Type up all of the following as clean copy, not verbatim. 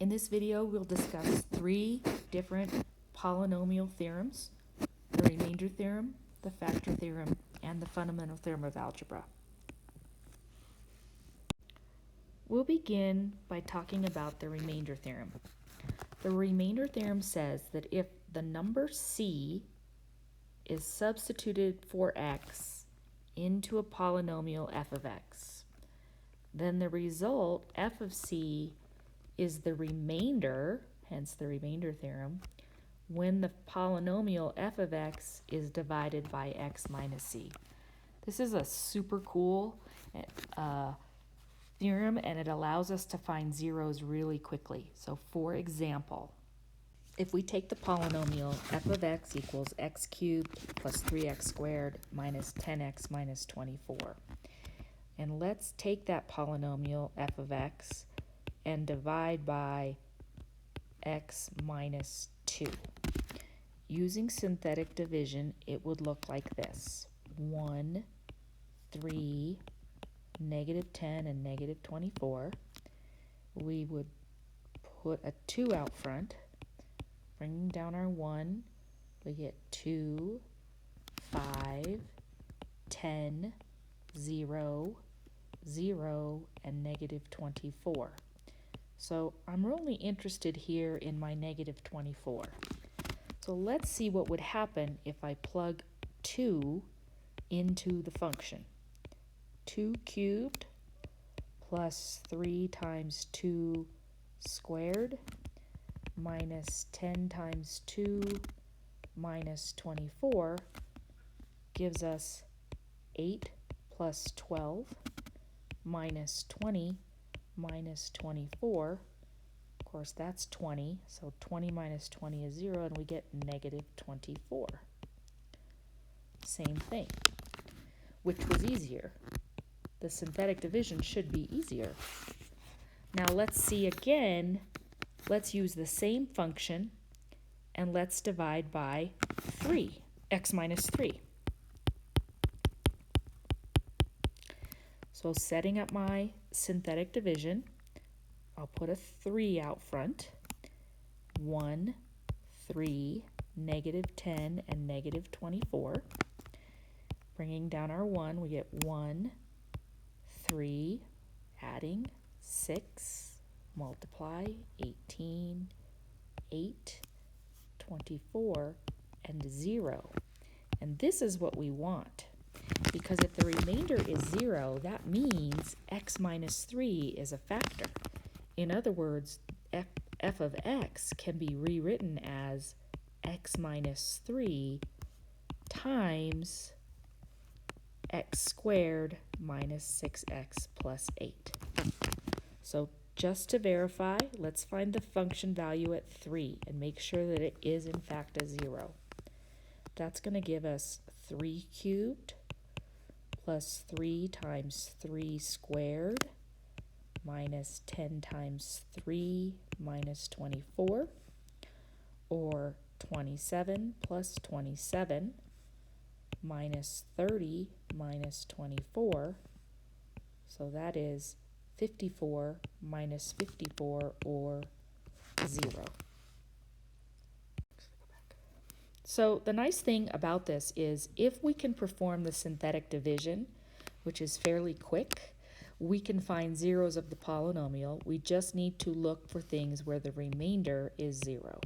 In this video, we'll discuss 3 different polynomial theorems: the remainder theorem, the factor theorem, and the fundamental theorem of algebra. We'll begin by talking about the remainder theorem. The remainder theorem says that if the number c is substituted for x into a polynomial f of x, then the result f of c is the remainder, hence the remainder theorem, when the polynomial f of x is divided by x minus c. This is a super cool theorem, and it allows us to find zeros really quickly. So for example, if we take the polynomial f of x equals x cubed plus 3x squared minus 10x minus 24, and let's take that polynomial f of x and divide by x minus 2. Using synthetic division, it would look like this: 1, 3, negative 10, and negative 24. We would put a 2 out front. Bringing down our 1, we get 2, 5, 10, 0, 0, and negative 24. So I'm only interested here in my negative 24. So let's see what would happen if I plug 2 into the function. 2 cubed plus 3 times 2 squared minus 10 times 2 minus 24 gives us 8 plus 12 minus 20 minus 24. Of course, that's 20, so 20 minus 20 is 0, and we get negative 24. Same thing. Which was easier? The synthetic division should be easier. Now let's see again. Let's use the same function, and let's divide by 3, x minus 3. So setting up my synthetic division, I'll put a 3 out front. 1, 3, negative 10, and negative 24. Bringing down our 1, we get 1, 3, adding 6, multiply, 18, 8, 24, and 0. And this is what we want, because if the remainder is 0, that means x minus 3 is a factor. In other words, f of x can be rewritten as x minus 3 times x squared minus 6x plus 8. So just to verify, let's find the function value at 3 and make sure that it is in fact a 0. That's going to give us 3 cubed plus 3 times 3 squared minus 10 times 3 minus 24, or 27 plus 27 minus 30 minus 24. So that is 54 minus 54, or 0. So the nice thing about this is if we can perform the synthetic division, which is fairly quick, we can find zeros of the polynomial. We just need to look for things where the remainder is 0.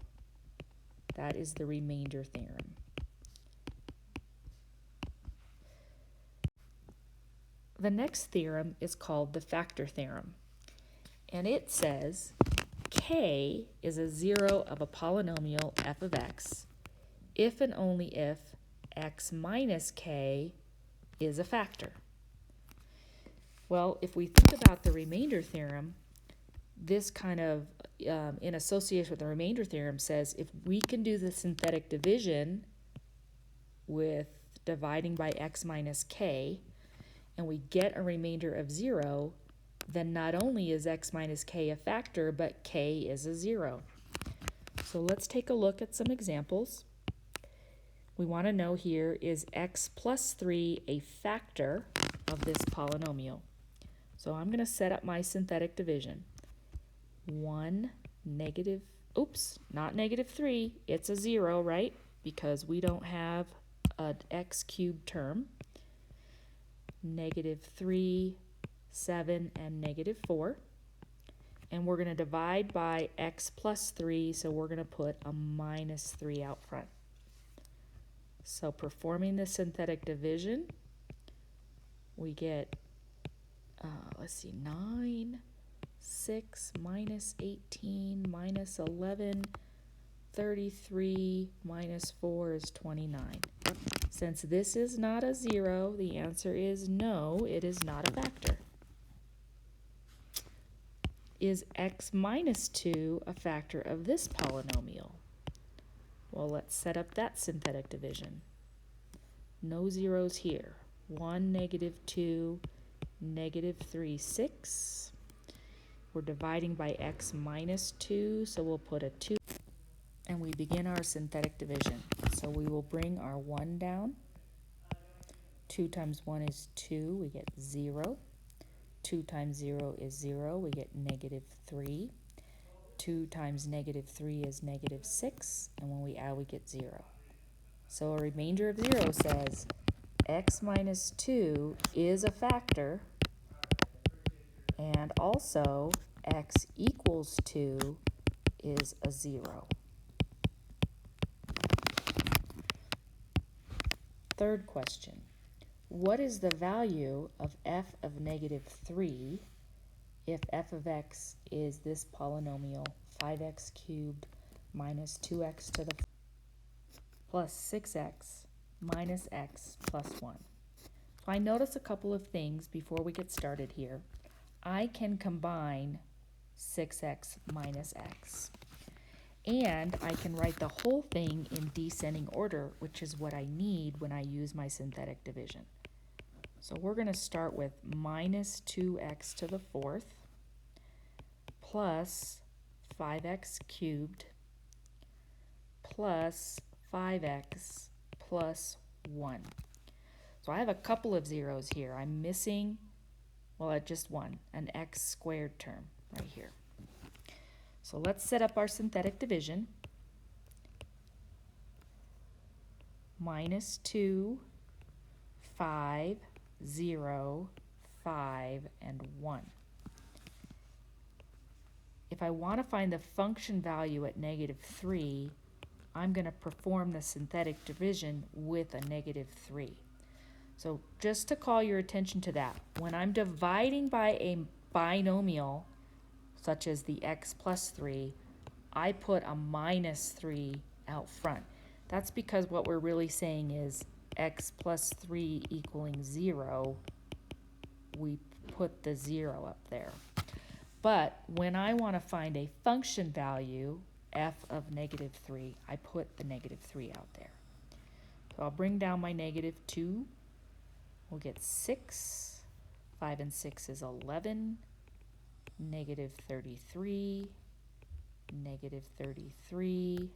That is the remainder theorem. The next theorem is called the factor theorem, and it says k is a 0 of a polynomial f of x if and only if x minus k is a factor. Well, if we think about the remainder theorem, this kind of, in association with the remainder theorem, says if we can do the synthetic division with dividing by x minus k, and we get a remainder of 0, then not only is x minus k a factor, but k is a 0. So let's take a look at some examples. We want to know here, is x plus 3 a factor of this polynomial? So I'm going to set up my synthetic division. 1 negative, oops, not negative 3, it's a 0, right? Because we don't have an x cubed term. Negative 3, 7, and negative 4. And we're going to divide by x plus 3, so we're going to put a minus 3 out front. So performing the synthetic division, we get, let's see, 9, 6, minus 18, minus 11, 33, minus 4 is 29. Since this is not a 0, the answer is no, it is not a factor. Is x minus 2 a factor of this polynomial? Well, let's set up that synthetic division. No zeros here. 1, negative 2, negative 3, 6. We're dividing by x minus 2, so we'll put a 2. And we begin our synthetic division. So we will bring our 1 down. 2 times 1 is 2, we get 0. 2 times 0 is 0, we get negative 3. 2 times negative 3 is negative 6, and when we add, we get 0. So a remainder of 0 says x minus 2 is a factor, and also x equals 2 is a 0. Third question. What is the value of f of negative 3 if f of x is this polynomial 5x cubed minus 2x to the plus 6x minus x plus 1? So I notice a couple of things before we get started here. I can combine 6x minus x. And I can write the whole thing in descending order, which is what I need when I use my synthetic division. So we're going to start with minus 2x to the 4th plus 5x cubed plus 5x plus 1. So I have a couple of zeros here. I'm missing, well, just one, an x squared term right here. So let's set up our synthetic division. Minus 2, 5, 0, 5, and 1. If I want to find the function value at negative 3, I'm going to perform the synthetic division with a negative 3. So just to call your attention to that, when I'm dividing by a binomial, such as the x plus 3, I put a minus 3 out front. That's because what we're really saying is x plus 3 equaling 0, we put the 0 up there. But when I want to find a function value, f of negative 3, I put the negative 3 out there. So I'll bring down my negative 2. We'll get 6. 5 and 6 is 11. Negative 33. Negative 33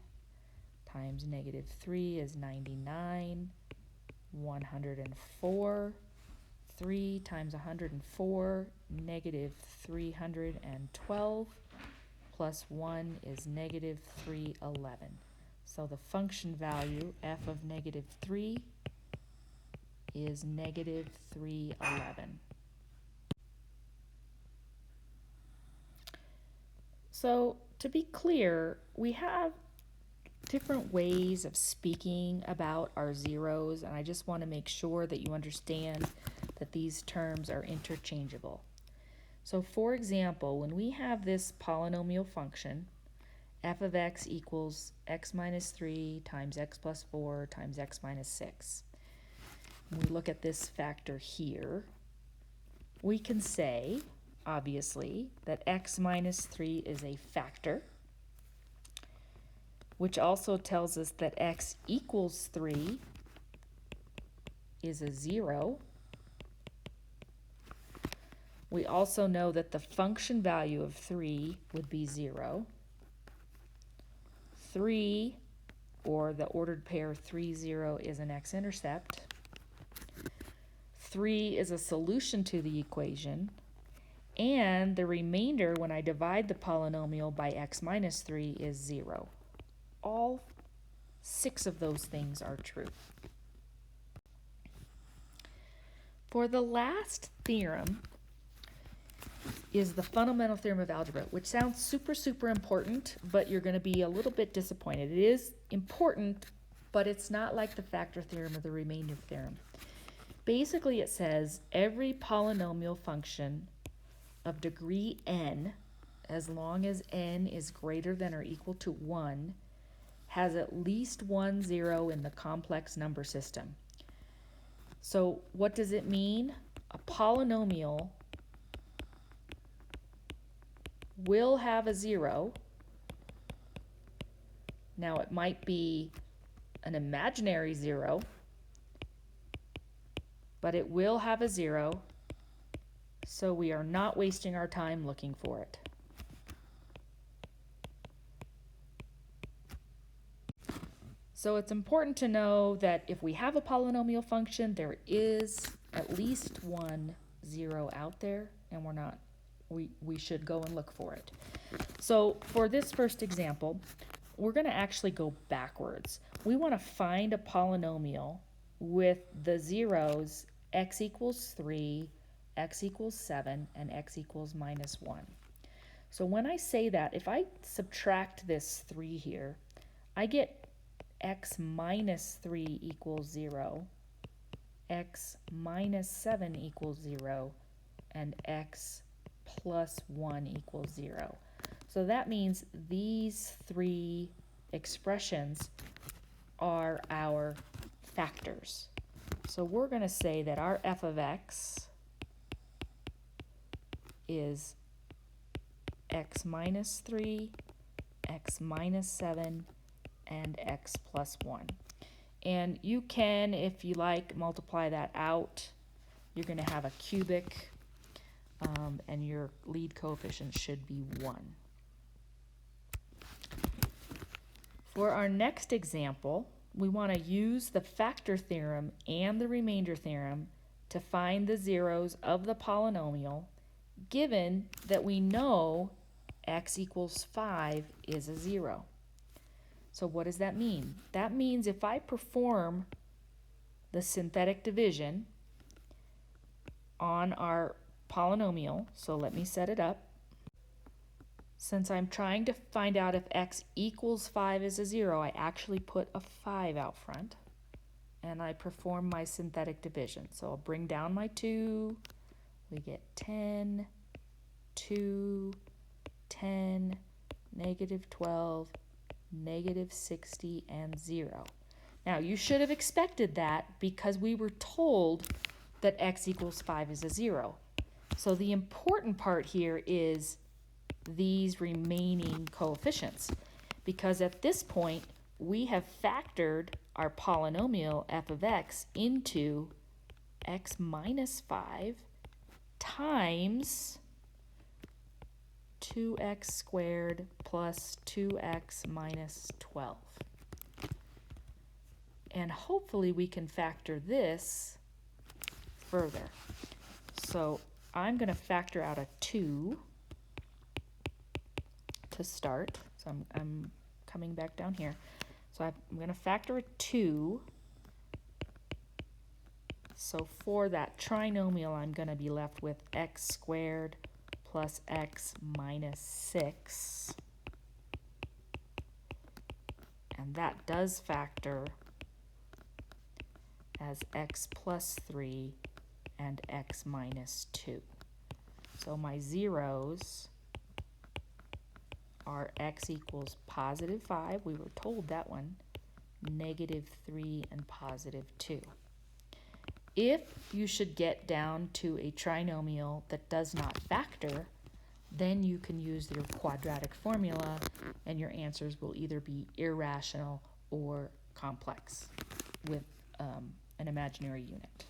times negative 3 is 99. 104. 3 times 104, negative 312, plus 1 is negative 311. So the function value, f of negative 3, is negative 311. So to be clear, we have different ways of speaking about our zeros, and I just want to make sure that you understand that these terms are interchangeable. So for example, when we have this polynomial function, f of x equals x minus 3 times x plus 4 times x minus 6. When we look at this factor here, we can say, obviously, that x minus 3 is a factor, which also tells us that x equals 3 is a 0. We also know that the function value of 3 would be 0. 3, or the ordered pair 3, 0, is an x-intercept. 3 is a solution to the equation, And the remainder, when I divide the polynomial by x minus 3, is 0. All 6 of those things are true. For the last theorem is the fundamental theorem of algebra, which sounds super, super important, but you're going to be a little bit disappointed. It is important, but it's not like the factor theorem or the remainder theorem. Basically, it says every polynomial function of degree n, as long as n is greater than or equal to 1, has at least one zero in the complex number system. So what does it mean? A polynomial will have a 0. Now it might be an imaginary 0, but it will have a 0, so we are not wasting our time looking for it. So it's important to know that if we have a polynomial function, there is at least one 0 out there, and we should go and look for it. So for this first example, we're going to actually go backwards. We want to find a polynomial with the zeros x equals 3, x equals 7, and x equals minus 1. So when I say that, if I subtract this 3 here, I get x minus 3 equals 0, x minus 7 equals 0, and x plus 1 equals 0. So that means these 3 expressions are our factors. So we're going to say that our f of x is x minus 3, x minus 7, and x plus 1. And you can, if you like, multiply that out. You're going to have a cubic, and your lead coefficient should be 1. For our next example, we want to use the factor theorem and the remainder theorem to find the zeros of the polynomial, given that we know x equals 5 is a 0. So what does that mean? That means if I perform the synthetic division on our polynomial, so let me set it up. Since I'm trying to find out if x equals 5 is a 0, I actually put a 5 out front, and I perform my synthetic division. So I'll bring down my 2, we get 10, 2, 10, negative 12, negative 60, and 0. Now, you should have expected that because we were told that x equals 5 is a 0. So the important part here is these remaining coefficients, because at this point, we have factored our polynomial f of x into x minus 5 times 2x squared plus 2x minus 12. And hopefully we can factor this further. So I'm going to factor out a 2 to start. So I'm coming back down here. So I'm going to factor a 2. So for that trinomial, I'm going to be left with x squared plus x minus 6. And that does factor as x plus 3 and x minus 2. So my zeros are x equals positive 5, we were told that one, negative 3, and positive 2. If you should get down to a trinomial that does not factor, then you can use your quadratic formula and your answers will either be irrational or complex with an imaginary unit.